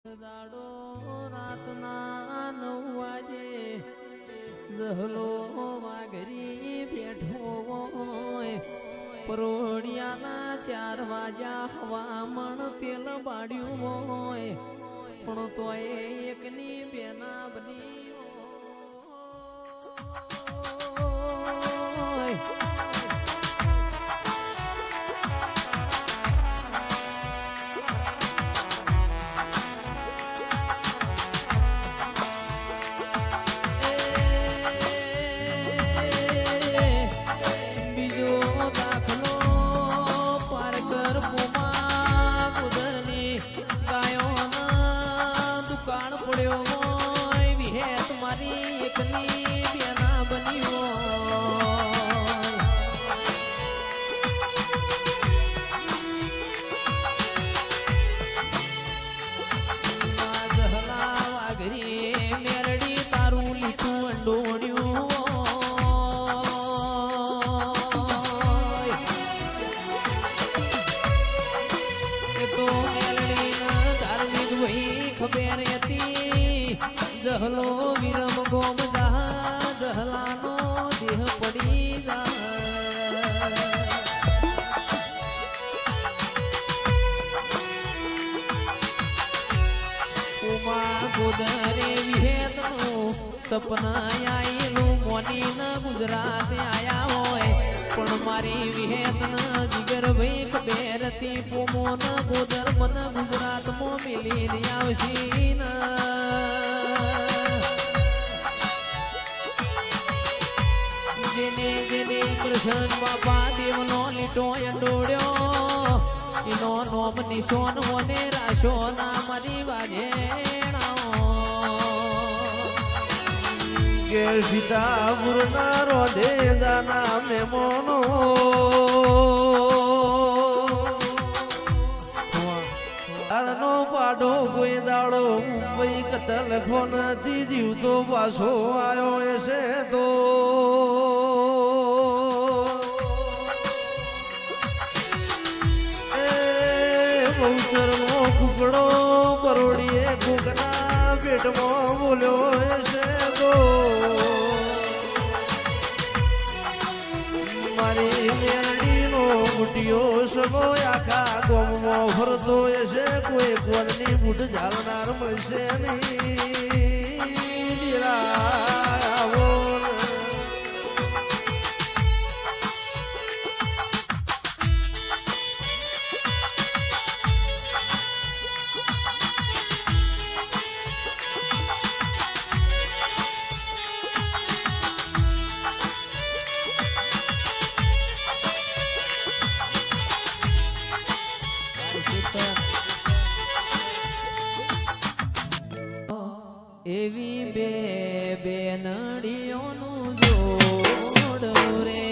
દાડો રાતના 9 વાગે જહલો વાઘરી બેઠો હોય પરોડિયાના 4 વાગ્યા હવામણ તેલ બાડ્યું હોય પણ તોય એકની બેના બની ખબર હતી જહલો વિરમ ગોમ જા જહલાનો દેહ પડી જા ઉમા ગોદરે વિહેતનું સપના આયેલું મોની ન ગુજરાત આયા હોય પણ મારી વિહેતન જીગર ભાઈ ખબર હતી પોમો ન ગોદર મન ગુજરાતમાં મિલીને આવશી ન જેને જેને કૃષ્ણ બાપા દેવનો લીટો અંડોડ્યો એનો નોમ નિશોન મને રાશો ના મારી વાજેણાઓ કે સીતાપુર ના રોધે જાના મેમોનો તારનો પાડો કોઈ દાડો મુંબઈ કતલ ફોન થી જીવતો પાછો આવ્યો હશે તો બહુચરનો કુકડો પરોડીએ કુકના પેટમાં બોલ્યો હશે તો મારી મેરડીનો બુટિયો સગો આખા ગોમમાં ફરતો હશે કોઈ કોરની બુટ ઝાલનાર મળશે નહીં આવો એવી બે નડીઓનું જોડ રે